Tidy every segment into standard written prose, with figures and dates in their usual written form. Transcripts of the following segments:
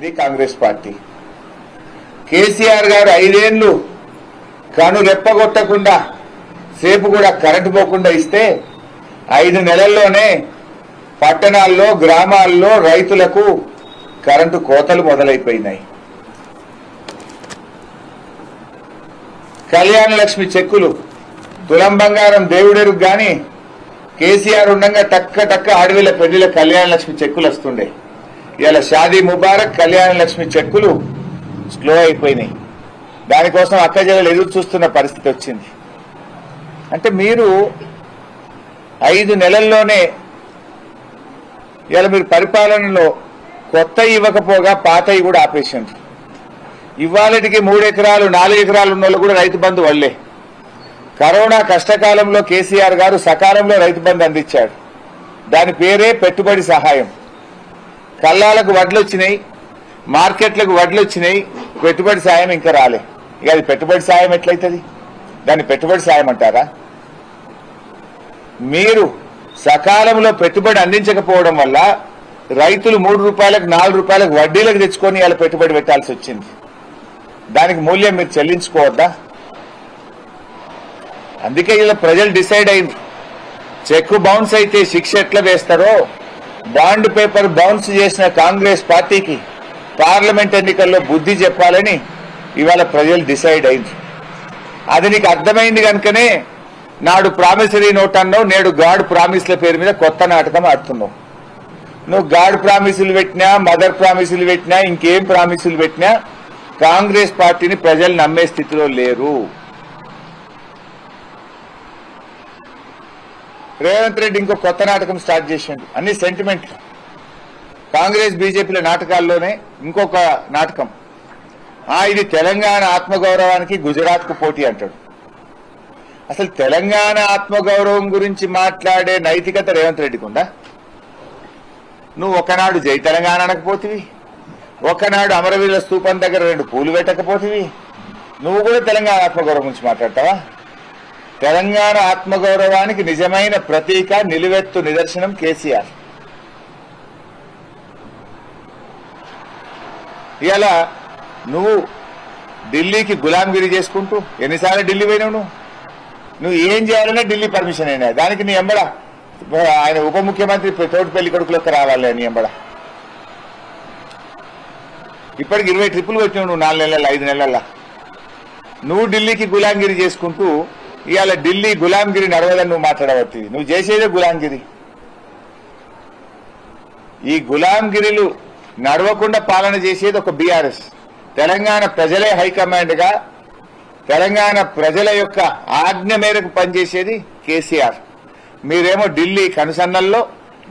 ఇది కాంగ్రెస్ పార్టీ కేసీఆర్ గారు 5 ఏళ్లు కను రెప్పగొట్టకుండా సేపు కూడా కరెంటు పోకుండా ఇస్తే 5 నెలల్లోనే పట్టణాల్లో గ్రామాల్లో రైతులకు కరెంటు కోతలు మొదలైపోయినాయి. కళ్యాణ లక్ష్మి చెక్కులు తులం బంగారం దేవుడెరుగు గాని కేసీఆర్ ఉండగా టక్క టక్క ఆడవిల పెళ్లిల కళ్యాణ లక్ష్మి చెక్కులు వస్తుండే. ఇలా షాదీ ముబారక్ కళ్యాణ లక్ష్మి చెక్కులు స్లో అయిపోయినాయి. దానికోసం అక్కజల్లలు ఎదురు చూస్తున్న పరిస్థితి వచ్చింది. అంటే మీరు 5 నెలల్లోనే ఇలా మీరు పరిపాలనలో కొత్త ఇవ్వకపోగా పాతవి కూడా ఆపేసింది. ఇవాళటికి 3 ఎకరాలు 4 ఎకరాలు ఉన్న వాళ్ళు కూడా రైతు బంధు వల్లే. కరోనా కష్టకాలంలో కేసీఆర్ గారు సకాలంలో రైతు బంధు అందించాడు. దాని పేరే పెట్టుబడి సహాయం. కల్లాలకు వడ్లు వచ్చినాయి, మార్కెట్లకు వడ్లు వచ్చినాయి, పెట్టుబడి సాయం ఇంకా రాలే. ఇక అది పెట్టుబడి సాయం ఎట్లయితుంది? దాన్ని పెట్టుబడి సాయం అంటారా? మీరు సకాలంలో పెట్టుబడి అందించకపోవడం వల్ల రైతులు 3 రూపాయలకు 4 రూపాయలకు వడ్డీలకు తెచ్చుకొని ఇలా పెట్టుబడి పెట్టాల్సి వచ్చింది. దానికి మూల్యం మీరు చెల్లించుకోవద్దా? అందుకే ఇలా ప్రజలు డిసైడ్ అయింది. చెక్ బౌన్స్ అయితే శిక్ష ఎట్లా వేస్తారో బాండ్ పేపర్ బౌన్స్ చేసిన కాంగ్రెస్ పార్టీకి పార్లమెంట్ ఎన్నికల్లో బుద్ధి చెప్పాలని ఇవాళ ప్రజలు డిసైడ్ అయింది. అది నీకు అర్థమైంది కనుకనే నాడు ప్రామిసరీ నోట్ అన్నావు, నేడు గాడ్ ప్రామిస్ల పేరు మీద కొత్త నాటకం ఆడుతున్నావు. నువ్వు గాడ్ ప్రామిసులు పెట్టినా, మదర్ ప్రామిసులు పెట్టినా, ఇంకేం ప్రామిసులు పెట్టినా కాంగ్రెస్ పార్టీని ప్రజలు నమ్మే స్థితిలో లేరు. రేవంత్ రెడ్డి ఇంకో కొత్త నాటకం స్టార్ట్ చేసిండు. అన్ని సెంటిమెంట్లు. కాంగ్రెస్ బీజేపీల నాటకాల్లోనే ఇంకొక నాటకం. ఇది తెలంగాణ ఆత్మగౌరవానికి గుజరాత్ కు పోటీ అంటాడు. అసలు తెలంగాణ ఆత్మగౌరవం గురించి మాట్లాడే నైతికత రేవంత్ రెడ్డికి ఉందా? నువ్వు ఒకనాడు జై తెలంగాణ అనకపోతివి, ఒకనాడు అమరవీరుల స్తూపం దగ్గర 2 పూలు పెట్టకపోతివి. నువ్వు కూడా తెలంగాణ ఆత్మగౌరవం గురించి మాట్లాడతావా? తెలంగాణ ఆత్మగౌరవానికి నిజమైన ప్రతీక, నిలువెత్తు నిదర్శనం కేసీఆర్. ఇలా నువ్వు ఢిల్లీకి గులాంగిరి చేసుకుంటూ ఎన్నిసార్లు ఢిల్లీ పోయినావు? నువ్వు ఏం చేయాలన్నా ఢిల్లీ పర్మిషన్ అయినా దానికి నీ ఎంబడ ఆయన ఉప ముఖ్యమంత్రి తోటి పెళ్లి కొడుకులకు రావాలి నీ ఎంబడ. ఇప్పటికి 20 ట్రిప్పులు వచ్చినావు నువ్వు 4 నెలల 5 నెలల. నువ్వు ఢిల్లీకి గులాంగిరి చేసుకుంటూ ఇవాళ ఢిల్లీ గులాంగిరి నడవదని నువ్వు మాట్లాడవచ్చు. నువ్వు చేసేదే గులాంగిరి. ఈ గులాంగిరిలు నడవకుండా పాలన చేసేది ఒక బీఆర్ఎస్. తెలంగాణ ప్రజలే హైకమాండ్ గా తెలంగాణ ప్రజల యొక్క ఆజ్ఞ మేరకు పనిచేసేది కేసీఆర్. మీరేమో ఢిల్లీ కనుసన్నల్లో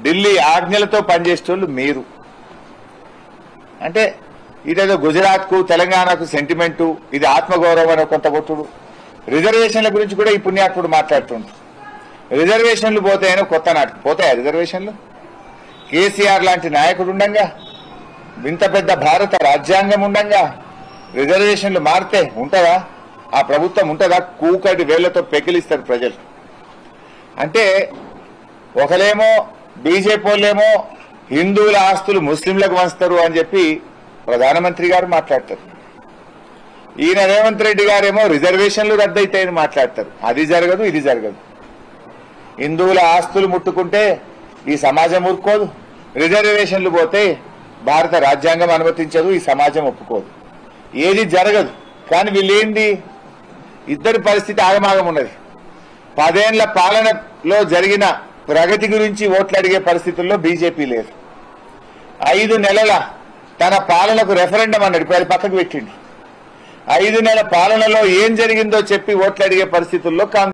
ఢిల్లీ ఆజ్ఞలతో పనిచేసేటోళ్ళు మీరు. అంటే ఇదేదో గుజరాత్ కు తెలంగాణకు సెంటిమెంటు, ఇది ఆత్మగౌరవం అని కొంత కొట్టుడు. రిజర్వేషన్ల గురించి కూడా ఈ పుణ్యాత్ముడు మాట్లాడుతుండ్రు. రిజర్వేషన్లు పోతాయనో కొత్త నాటకం. పోతాయా రిజర్వేషన్లు? కేసీఆర్ లాంటి నాయకుడు ఉండంగా, ఇంత పెద్ద భారత రాజ్యాంగం ఉండంగా రిజర్వేషన్లు మారితే ఉంటుందా? ఆ ప్రభుత్వం ఉంటుందా? కూకటి వేళ్లతో పెకిలిస్తారు ప్రజలు. అంటే ఒకలేమో బీజేపీ వాళ్ళేమో హిందువుల ఆస్తులు ముస్లింలకు వంచుతారు అని చెప్పి ప్రధానమంత్రి గారు మాట్లాడతారు. ఈయన రేవంత్ రెడ్డి గారేమో రిజర్వేషన్లు రద్దయితాయని మాట్లాడతారు. అది జరగదు, ఇది జరగదు. హిందువుల ఆస్తులు ముట్టుకుంటే ఈ సమాజం ఊరుకోదు, రిజర్వేషన్లు పోతే భారత రాజ్యాంగం అనుమతించదు, ఈ సమాజం ఒప్పుకోదు. ఏది జరగదు. కానీ వీళ్ళేంది, ఇద్దరి పరిస్థితి ఆగమాగం ఉన్నది. 10 ఏళ్ల పాలనలో జరిగిన ప్రగతి గురించి ఓట్లు అడిగే పరిస్థితుల్లో బీజేపీ లేదు. 5 నెలల తన పాలనకు రెఫరెండం అన్నాడు, ఇప్పుడు అది పక్కకు పెట్టిండు. 5 నెలల పాలనలో ఏం జరిగిందో చెప్పి ఓట్లు అడిగే పరిస్థితుల్లో కాంగ్రెస్